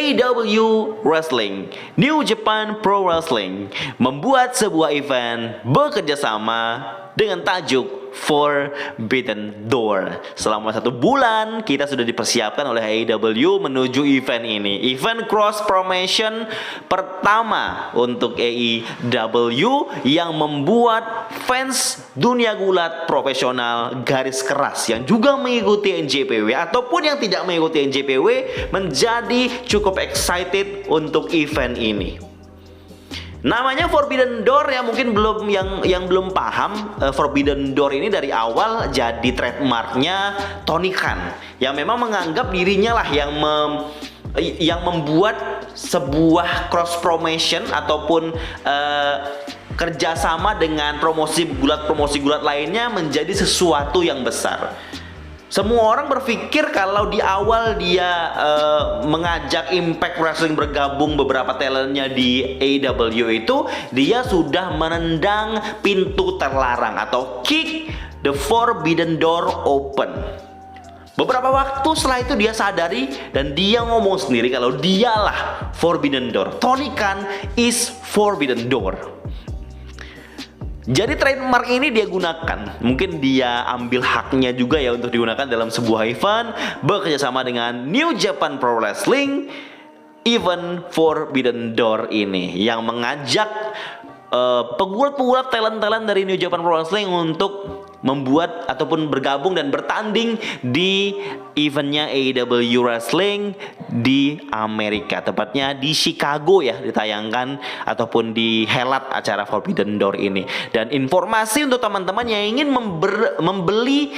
AEW Wrestling, New Japan Pro Wrestling membuat sebuah event bekerja sama dengan tajuk Forbidden Door. Selama 1 bulan kita sudah dipersiapkan oleh AEW menuju event ini. Event cross promotion pertama untuk AEW yang membuat fans dunia gulat profesional garis keras yang juga mengikuti NJPW ataupun yang tidak mengikuti NJPW menjadi cukup excited untuk event ini. Namanya Forbidden Door ya, mungkin belum yang belum paham, Forbidden Door ini dari awal jadi trademarknya Tony Khan yang memang menganggap dirinya lah yang membuat sebuah cross promotion ataupun kerjasama dengan promosi gulat lainnya menjadi sesuatu yang besar. Semua orang berpikir kalau di awal dia mengajak Impact Wrestling bergabung beberapa talentnya di AEW itu, dia sudah menendang pintu terlarang atau kick the Forbidden Door open. Beberapa waktu setelah itu dia sadari dan dia ngomong sendiri kalau dialah Forbidden Door. Tony Khan is Forbidden Door. Jadi trademark ini dia gunakan. Mungkin dia ambil haknya juga ya untuk digunakan dalam sebuah event bekerjasama dengan New Japan Pro Wrestling. Event Forbidden Door ini yang mengajak pegulat-pegulat talent-talent dari New Japan Pro Wrestling untuk membuat ataupun bergabung dan bertanding di eventnya AEW Wrestling di Amerika, tepatnya di Chicago ya, ditayangkan ataupun dihelat acara Forbidden Door ini. Dan informasi untuk teman-teman yang ingin membeli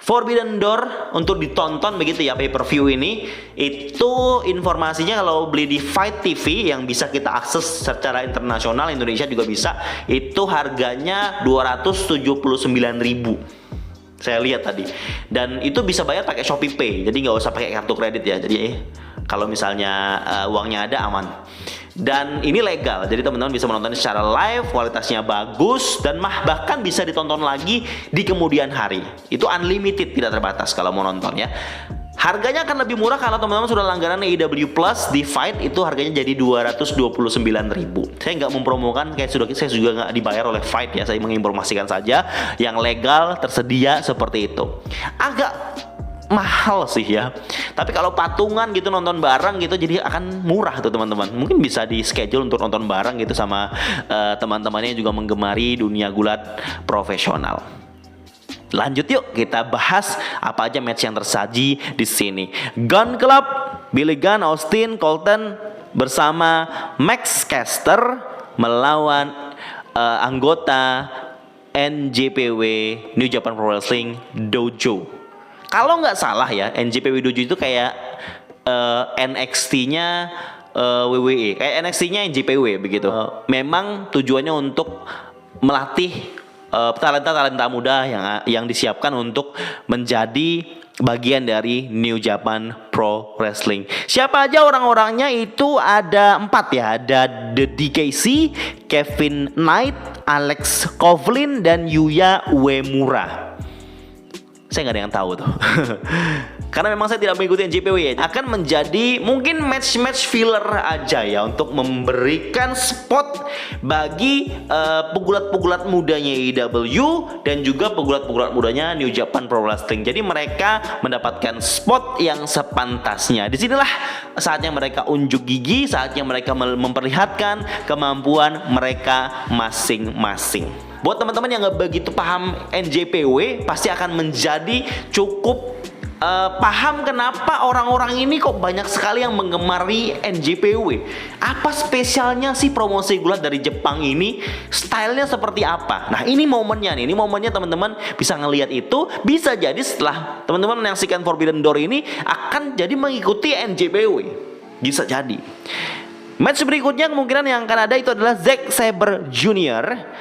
Forbidden Door untuk ditonton begitu ya, pay-per-view ini, itu informasinya kalau beli di Fight TV yang bisa kita akses secara internasional, Indonesia juga bisa, itu harganya 279.000. Saya lihat tadi. Dan itu bisa bayar pakai Shopee Pay, jadi nggak usah pakai kartu kredit ya. Jadi kalau misalnya uangnya ada, aman. Dan ini legal, jadi teman-teman bisa menonton secara live, kualitasnya bagus, dan bahkan bisa ditonton lagi di kemudian hari. Itu unlimited, tidak terbatas kalau mau nonton ya. Harganya akan lebih murah kalau teman-teman sudah langganan AEW Plus di Fight, itu harganya jadi 229.000. Saya nggak mempromokan, saya juga nggak dibayar oleh Fight ya, saya menginformasikan saja yang legal tersedia seperti itu. Agak mahal sih ya, tapi kalau patungan gitu nonton bareng gitu jadi akan murah tuh teman-teman. Mungkin bisa di schedule untuk nonton bareng gitu sama teman-temannya yang juga menggemari dunia gulat profesional. Lanjut yuk, kita bahas apa aja match yang tersaji di sini. Gun Club, Billy Gunn, Austin Colton bersama Max Caster melawan anggota NJPW New Japan Pro Wrestling Dojo. Kalau nggak salah ya, NJPW Dojo itu kayak NXT-nya WWE, kayak NXT-nya NJPW begitu. Memang tujuannya untuk melatih talenta-talenta muda yang disiapkan untuk menjadi bagian dari New Japan Pro Wrestling. Siapa aja orang-orangnya? Itu ada 4 ya. Ada The DKC, Kevin Knight, Alex Coughlin, dan Yuya Uemura. Saya nggak ada yang tahu tuh. Karena memang saya tidak mengikuti NJPW ya. Akan menjadi mungkin match-match filler aja ya, untuk memberikan spot bagi pegulat-pegulat mudanya AEW dan juga pegulat-pegulat mudanya New Japan Pro Wrestling. Jadi mereka mendapatkan spot yang sepantasnya. Disinilah saatnya mereka unjuk gigi, saatnya mereka memperlihatkan kemampuan mereka masing-masing. Buat teman-teman yang nggak begitu paham NJPW, pasti akan menjadi cukup paham kenapa orang-orang ini kok banyak sekali yang menggemari NJPW. Apa spesialnya sih promosi gulat dari Jepang ini? Stylenya seperti apa? Nah, ini momennya nih. Ini momennya teman-teman bisa ngelihat itu. Bisa jadi setelah teman-teman menyaksikan Forbidden Door ini akan jadi mengikuti NJPW. Bisa jadi. Match berikutnya kemungkinan yang akan ada itu adalah Zack Sabre Jr.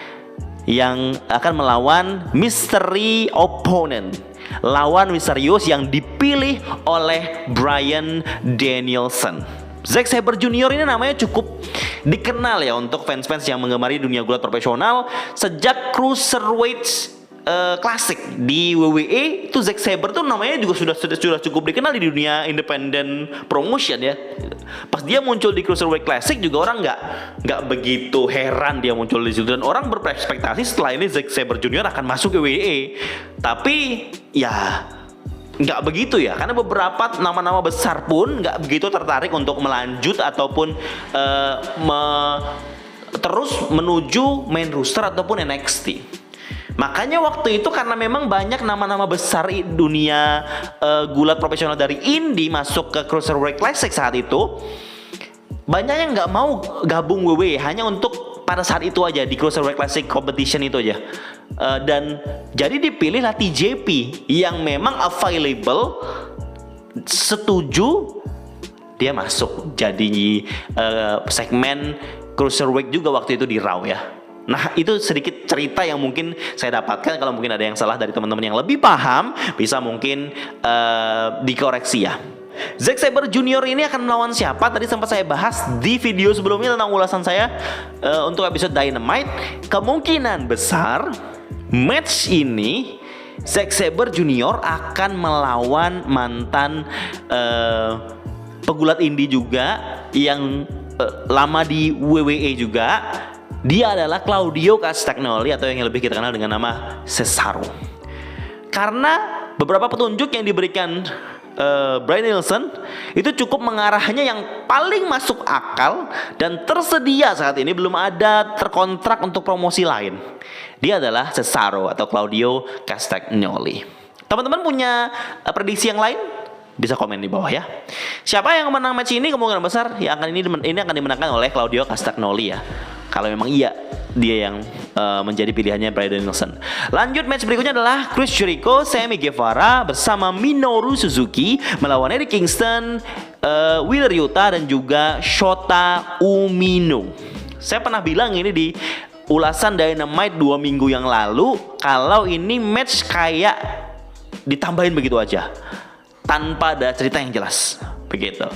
yang akan melawan Mystery Opponent, lawan misterius yang dipilih oleh Bryan Danielson. Zack Sabre Jr. ini namanya cukup dikenal ya untuk fans-fans yang menggemari dunia gulat profesional sejak Cruiserweight klasik di WWE itu Zack Sabre tuh namanya juga sudah cukup dikenal di dunia independent promotion ya. Pas dia muncul di Cruiserweight Classic juga orang nggak begitu heran dia muncul di situ, dan orang berekspektasi setelah ini Zack Sabre Junior akan masuk ke WWE. Tapi ya nggak begitu ya, karena beberapa nama-nama besar pun nggak begitu tertarik untuk melanjut ataupun terus menuju main roster ataupun NXT. Makanya waktu itu karena memang banyak nama-nama besar dunia gulat profesional dari indie masuk ke Cruiserweight Classic saat itu, banyak yang nggak mau gabung WWE hanya untuk pada saat itu aja di Cruiserweight Classic competition itu aja. Dan jadi dipilihlah TJP yang memang available, setuju, dia masuk jadi segmen Cruiserweight juga waktu itu di Raw ya. Nah, itu sedikit cerita yang mungkin saya dapatkan. Kalau mungkin ada yang salah dari teman-teman yang lebih paham, bisa mungkin dikoreksi ya. Zack Sabre Junior ini akan melawan siapa? Tadi sempat saya bahas di video sebelumnya tentang ulasan saya untuk episode Dynamite. Kemungkinan besar match ini Zack Sabre Junior akan melawan mantan pegulat indie juga yang lama di WWE juga. Dia adalah Claudio Castagnoli atau yang lebih kita kenal dengan nama Cesaro. Karena beberapa petunjuk yang diberikan Bryan Danielson itu cukup mengarahnya yang paling masuk akal dan tersedia saat ini, belum ada terkontrak untuk promosi lain. Dia adalah Cesaro atau Claudio Castagnoli. Teman-teman punya prediksi yang lain? Bisa komen di bawah ya. Siapa yang menang match ini? Kemungkinan besar yang ini akan dimenangkan oleh Claudio Castagnoli ya. Kalau memang iya dia yang menjadi pilihannya Bryan Danielson. Lanjut, match berikutnya adalah Chris Jericho, Sammy Guevara bersama Minoru Suzuki melawan Eddie Kingston, Wheeler Yuta dan juga Shota Umino. Saya pernah bilang ini di ulasan Dynamite 2 minggu yang lalu, kalau ini match kayak ditambahin begitu aja tanpa ada cerita yang jelas begitu.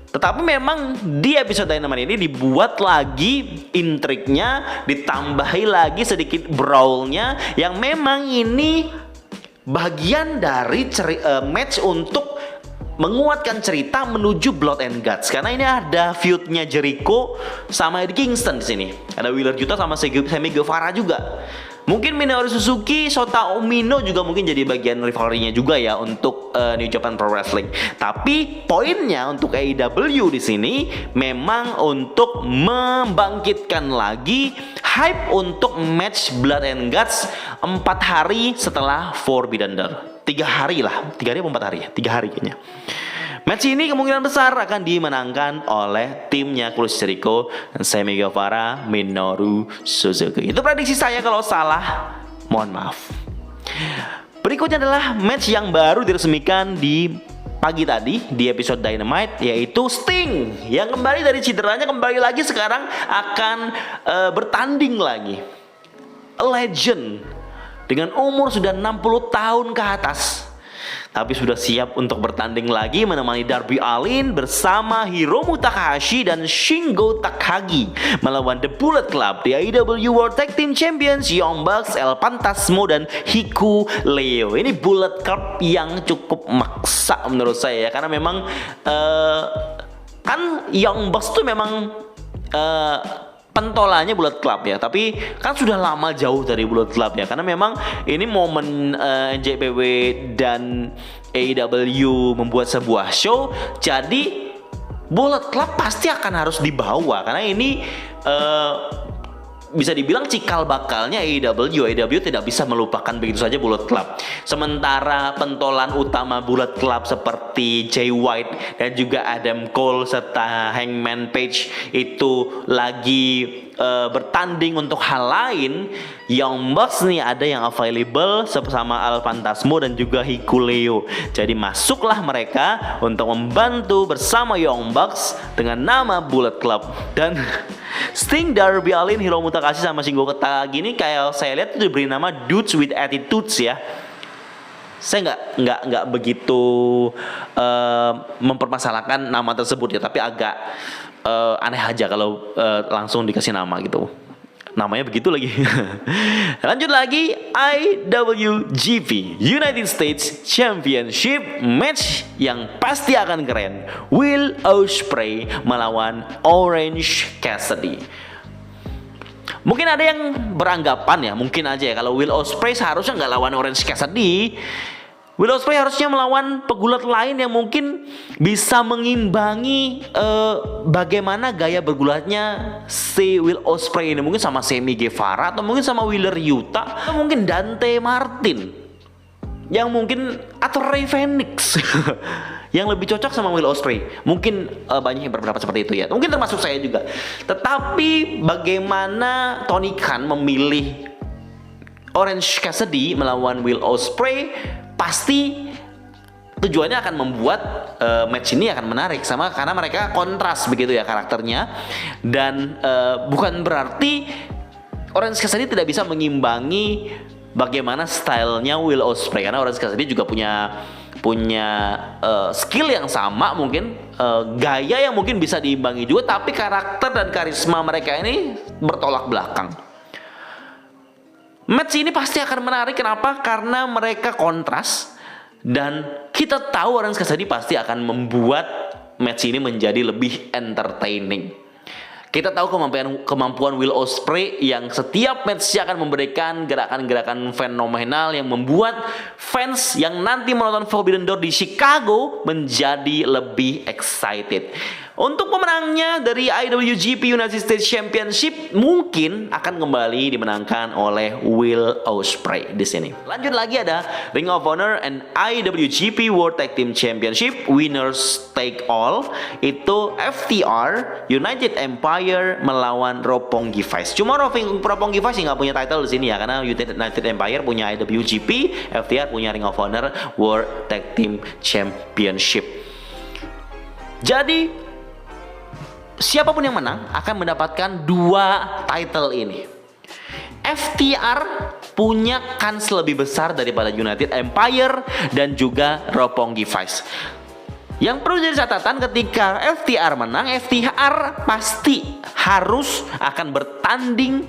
Tetapi memang di episode Dynamite ini dibuat lagi intriknya, ditambahi lagi sedikit brawlnya, yang memang ini bagian dari match untuk menguatkan cerita menuju Blood and Guts. Karena ini ada feudnya Jericho sama Eddie Kingston di sini. Ada Wheeler Yuta sama Sammy Guevara juga. Mungkin Minoru Suzuki, Shota Umino juga mungkin jadi bagian rivalry-nya juga ya untuk New Japan Pro Wrestling. Tapi poinnya untuk AEW di sini memang untuk membangkitkan lagi hype untuk match Blood and Guts 4 hari setelah Forbidden Door. 3 hari lah, 3 hari atau 4 hari ya? 3 hari kayaknya. Match ini kemungkinan besar akan dimenangkan oleh timnya Chris Jericho dan Sammy Guevara, Minoru Suzuki. Itu prediksi saya, kalau salah mohon maaf. Berikutnya adalah match yang baru diresmikan di pagi tadi di episode Dynamite, yaitu Sting yang kembali dari cederanya kembali lagi sekarang akan bertanding lagi. A legend dengan umur sudah 60 tahun ke atas, tapi sudah siap untuk bertanding lagi menemani Darby Allin bersama Hiromu Takahashi dan Shingo Takagi melawan The Bullet Club, di AEW World Tag Team Champions, Young Bucks, El Phantasmo dan Hiku Leo. Ini Bullet Club yang cukup maksa menurut saya ya, karena memang kan Young Bucks tuh memang pentolannya Bullet Club ya, tapi kan sudah lama jauh dari Bullet Club ya, karena memang ini momen NJPW dan AEW membuat sebuah show, jadi Bullet Club pasti akan harus dibawa, karena ini bisa dibilang cikal bakalnya AEW tidak bisa melupakan begitu saja Bullet Club. Sementara pentolan utama Bullet Club seperti Jay White dan juga Adam Cole serta Hangman Page itu lagi bertanding untuk hal lain, Young Bucks nih ada yang available sama El Phantasmo dan juga Hiku Leo. Jadi masuklah mereka untuk membantu bersama Young Bucks dengan nama Bullet Club. Dan Sting, Darby Allin, Hiromu Takahashi sama Shingo Takagi ini kayak saya lihat itu diberi nama Dudes with Attitudes ya. Saya nggak begitu mempermasalahkan nama tersebut ya, tapi agak aneh aja kalau langsung dikasih nama gitu. namanya begitu lagi. Lanjut lagi, IWGP United States Championship match yang pasti akan keren. Will Ospreay melawan Orange Cassidy. Mungkin ada yang beranggapan ya, mungkin aja ya, kalau Will Ospreay seharusnya nggak lawan Orange Cassidy. Will Ospreay harusnya melawan pegulat lain yang mungkin bisa mengimbangi bagaimana gaya bergulatnya si Will Ospreay ini. Mungkin sama Sammy Guevara, atau mungkin sama Wheeler Yuta, atau mungkin Dante Martin, yang mungkin, atau Rey Fenix yang lebih cocok sama Will Ospreay. Mungkin banyak yang berpendapat seperti itu ya. Mungkin termasuk saya juga. Tetapi bagaimana Tony Khan memilih Orange Cassidy melawan Will Ospreay, pasti tujuannya akan membuat match ini akan menarik, sama karena mereka kontras begitu ya karakternya. Dan bukan berarti Orange Cassidy tidak bisa mengimbangi bagaimana stylenya Will Ospreay, karena Orange Cassidy juga punya skill yang sama, mungkin gaya yang mungkin bisa diimbangi juga, tapi karakter dan karisma mereka ini bertolak belakang. Match ini pasti akan menarik. Kenapa? Karena mereka kontras, dan kita tahu Orange Cassidy pasti akan membuat match ini menjadi lebih entertaining. Kita tahu kemampuan Will Ospreay yang setiap match-nya akan memberikan gerakan-gerakan fenomenal yang membuat fans yang nanti menonton Forbidden Door di Chicago menjadi lebih excited. Untuk pemenangnya dari IWGP United States Championship mungkin akan kembali dimenangkan oleh Will Ospreay di sini. Lanjut lagi, ada Ring of Honor and IWGP World Tag Team Championship Winners Take All. Itu FTR United Empire melawan Roppongi Vice. Cuma Roppongi Vice nggak punya title di sini ya, karena United Empire punya IWGP, FTR punya Ring of Honor World Tag Team Championship. Jadi siapapun yang menang akan mendapatkan 2 title ini. FTR punya kans lebih besar daripada United Empire dan juga Roppongi Vice. Yang perlu jadi catatan, ketika FTR menang, FTR pasti harus akan bertanding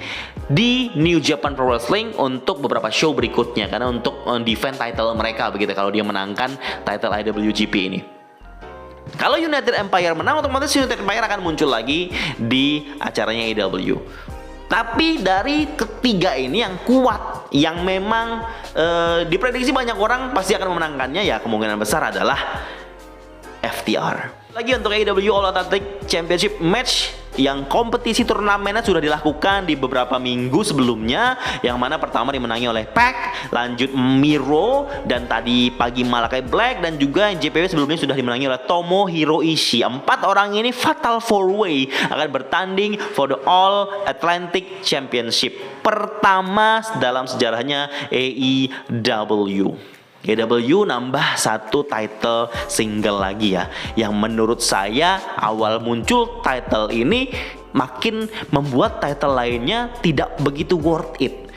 di New Japan Pro Wrestling untuk beberapa show berikutnya, karena untuk defend title mereka begitu kalau dia menangkan title IWGP ini. Kalau United Empire menang, otomatis United Empire akan muncul lagi di acaranya AEW. Tapi dari ketiga ini yang kuat, yang memang diprediksi banyak orang pasti akan memenangkannya, ya kemungkinan besar adalah FTR. Lagi untuk AEW All Atlantic Championship match, yang kompetisi turnamennya sudah dilakukan di beberapa minggu sebelumnya, yang mana pertama dimenangi oleh PAC, lanjut Miro, dan tadi pagi Malakai Black, dan juga JPW sebelumnya sudah dimenangi oleh Tomohiro Ishii. 4 orang ini Fatal 4-Way akan bertanding for the All Atlantic Championship pertama dalam sejarahnya AEW. AEW nambah 1 title single lagi ya, yang menurut saya awal muncul title ini makin membuat title lainnya tidak begitu worth it.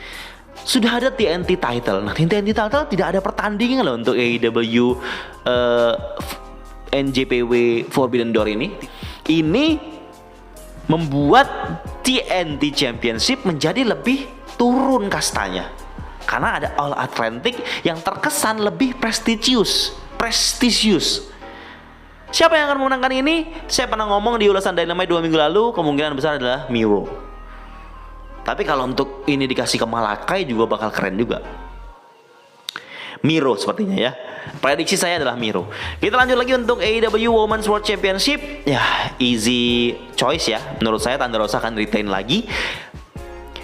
Sudah ada TNT title, nah TNT title tidak ada pertandingan loh untuk AEW NJPW Forbidden Door ini. Ini membuat TNT Championship menjadi lebih turun kastanya, karena ada All Atlantic yang terkesan lebih prestisius. Siapa yang akan memenangkan ini? Saya pernah ngomong di ulasan Dynamite 2 minggu lalu, kemungkinan besar adalah Miro. Tapi kalau untuk ini dikasih ke Malakai juga bakal keren juga. Miro sepertinya ya. Prediksi saya adalah Miro. Kita lanjut lagi untuk AEW Women's World Championship. Ya, easy choice ya. Menurut saya Thunder Rosa akan retain lagi.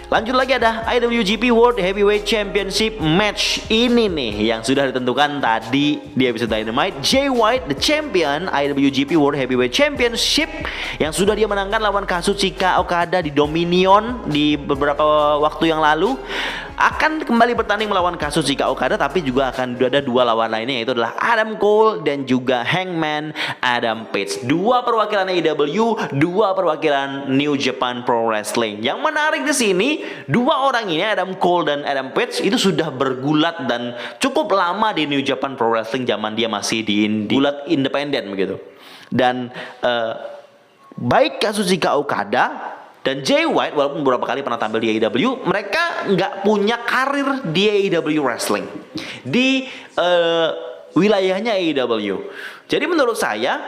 Lanjut lagi ada IWGP World Heavyweight Championship match ini nih yang sudah ditentukan tadi di episode Dynamite. Jay White, the champion IWGP World Heavyweight Championship, yang sudah dia menangkan lawan Kazuchika Okada di Dominion di beberapa waktu yang lalu, akan kembali bertanding melawan Kazuchika Okada, tapi juga akan ada 2 lawan lainnya, yaitu adalah Adam Cole dan juga Hangman Adam Page. 2 perwakilan AEW, 2 perwakilan New Japan Pro Wrestling. Yang menarik di sini, 2 orang ini, Adam Cole dan Adam Page, itu sudah bergulat dan cukup lama di New Japan Pro Wrestling zaman dia masih di gulat independen begitu. Dan baik Kazuchika Okada Dan Jay White walaupun beberapa kali pernah tampil di AEW, mereka nggak punya karir di AEW Wrestling, di wilayahnya AEW. Jadi menurut saya,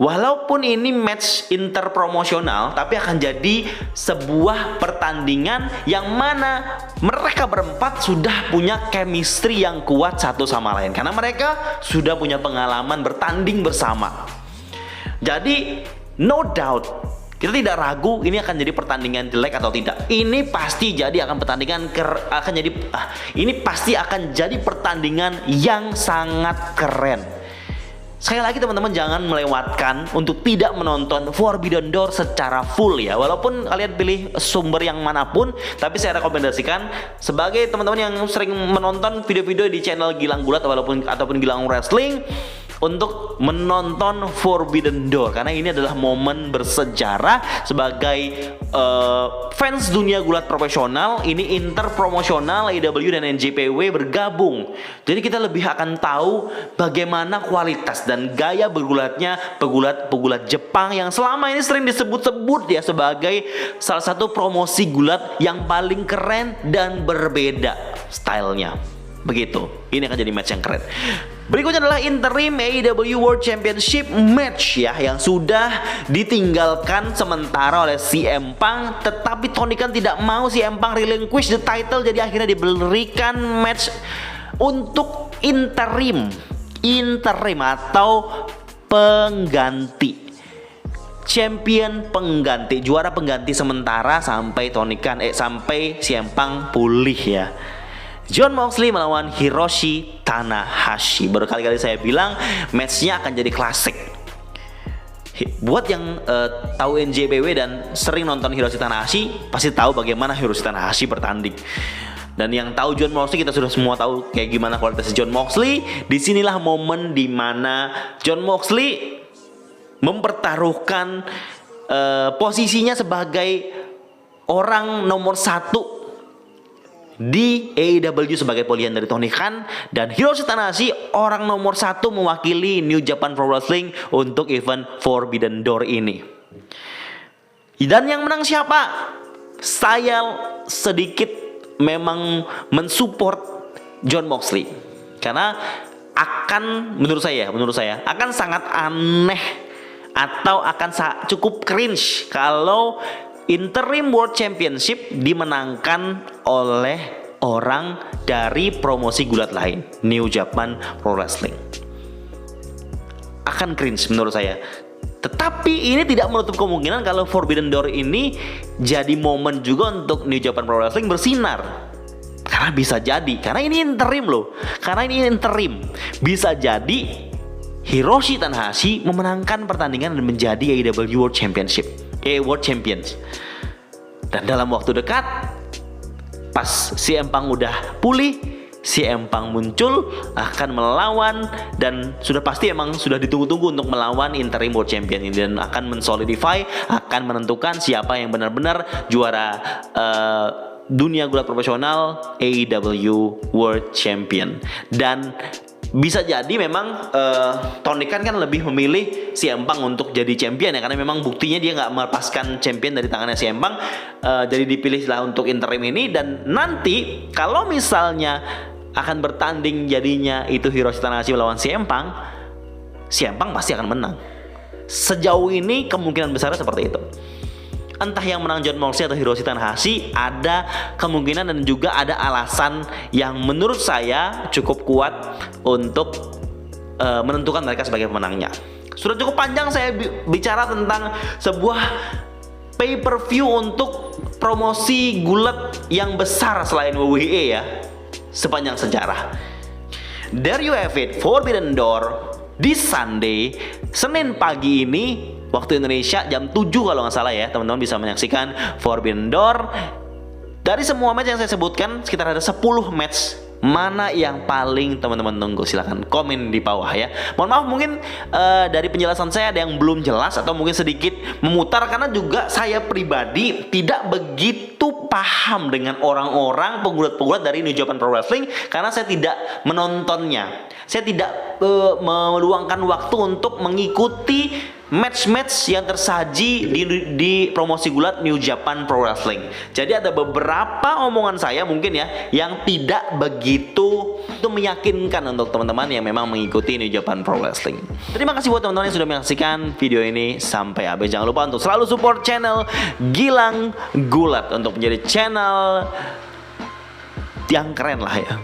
walaupun ini match interpromosional, tapi akan jadi sebuah pertandingan yang mana mereka berempat sudah punya chemistry yang kuat satu sama lain, karena mereka sudah punya pengalaman bertanding bersama. Jadi no doubt, kita tidak ragu ini akan jadi pertandingan jelek atau tidak. Ini pasti jadi akan jadi pertandingan yang sangat keren. Sekali lagi teman-teman, jangan melewatkan untuk tidak menonton Forbidden Door secara full ya. Walaupun kalian pilih sumber yang manapun, tapi saya rekomendasikan sebagai teman-teman yang sering menonton video-video di channel Gilang Gulat ataupun Gilang Wrestling, untuk menonton Forbidden Door, karena ini adalah momen bersejarah sebagai fans dunia gulat profesional. Ini interpromosional, AEW dan NJPW bergabung. Jadi kita lebih akan tahu bagaimana kualitas dan gaya bergulatnya pegulat Jepang yang selama ini sering disebut-sebut ya sebagai salah satu promosi gulat yang paling keren dan berbeda stylenya. Begitu. Ini akan jadi match yang keren. Berikutnya adalah interim AEW World Championship match ya, yang sudah ditinggalkan sementara oleh CM Punk, tetapi Tony Khan tidak mau CM Punk relinquish the title, jadi akhirnya diberikan match untuk interim atau pengganti. Champion pengganti, juara pengganti sementara sampai sampai CM Punk pulih ya. Jon Moxley melawan Hiroshi Tanahashi. Berkali-kali saya bilang matchnya akan jadi klasik. Buat yang tahu NJPW dan sering nonton Hiroshi Tanahashi, pasti tahu bagaimana Hiroshi Tanahashi bertanding. Dan yang tahu Jon Moxley, kita sudah semua tahu kayak gimana kualitas Jon Moxley. Disinilah momen dimana Jon Moxley mempertaruhkan posisinya sebagai orang nomor 1 di AEW sebagai pilihan dari Tony Khan, dan Hiroshi Tanahashi orang nomor 1 mewakili New Japan Pro Wrestling untuk event Forbidden Door ini. Dan yang menang siapa? Saya sedikit memang mensupport Jon Moxley, karena menurut saya akan sangat aneh atau akan cukup cringe kalau interim World Championship dimenangkan oleh orang dari promosi gulat lain, New Japan Pro Wrestling. Akan cringe menurut saya. Tetapi ini tidak menutup kemungkinan kalau Forbidden Door ini jadi momen juga untuk New Japan Pro Wrestling bersinar. Karena bisa jadi, karena ini interim loh. Bisa jadi Hiroshi Tanahashi memenangkan pertandingan dan menjadi AEW World Champions. Dan dalam waktu dekat, pas CM Punk udah pulih, CM Punk muncul akan melawan, dan sudah pasti emang sudah ditunggu-tunggu untuk melawan interim World Champion ini, dan akan mensolidify, akan menentukan siapa yang benar-benar juara dunia gulat profesional AEW World Champion. Dan bisa jadi memang Tony Khan kan lebih memilih CM Punk untuk jadi champion ya, karena memang buktinya dia nggak melepaskan champion dari tangannya CM Punk. Jadi dipilihlah untuk interim ini, dan nanti kalau misalnya akan bertanding jadinya itu Hiroshi Tanahashi melawan CM Punk pasti akan menang. Sejauh ini kemungkinan besarnya seperti itu. Entah yang menang Jon Moxley atau Hiroshi Tanahashi, ada kemungkinan dan juga ada alasan yang menurut saya cukup kuat untuk menentukan mereka sebagai pemenangnya. Sudah cukup panjang saya bicara tentang sebuah pay-per-view untuk promosi gulat yang besar selain WWE ya, sepanjang sejarah. There you have it, Forbidden Door di Sunday, Senin pagi ini waktu Indonesia jam 7 kalau nggak salah ya, teman-teman bisa menyaksikan Forbidden Door. Dari semua match yang saya sebutkan, sekitar ada 10 match. Mana yang paling teman-teman tunggu? Silahkan komen di bawah ya. Mohon maaf mungkin dari penjelasan saya ada yang belum jelas atau mungkin sedikit memutar, karena juga saya pribadi tidak begitu paham dengan orang-orang pegulat-pegulat dari New Japan Pro Wrestling, karena saya tidak menontonnya. Saya tidak meluangkan waktu untuk mengikuti match-match yang tersaji di promosi gulat New Japan Pro Wrestling. Jadi ada beberapa omongan saya mungkin ya yang tidak begitu meyakinkan untuk teman-teman yang memang mengikuti New Japan Pro Wrestling. Terima kasih buat teman-teman yang sudah menyaksikan video ini sampai habis. Jangan lupa untuk selalu support channel Gilang Gulat untuk menjadi channel yang keren lah ya.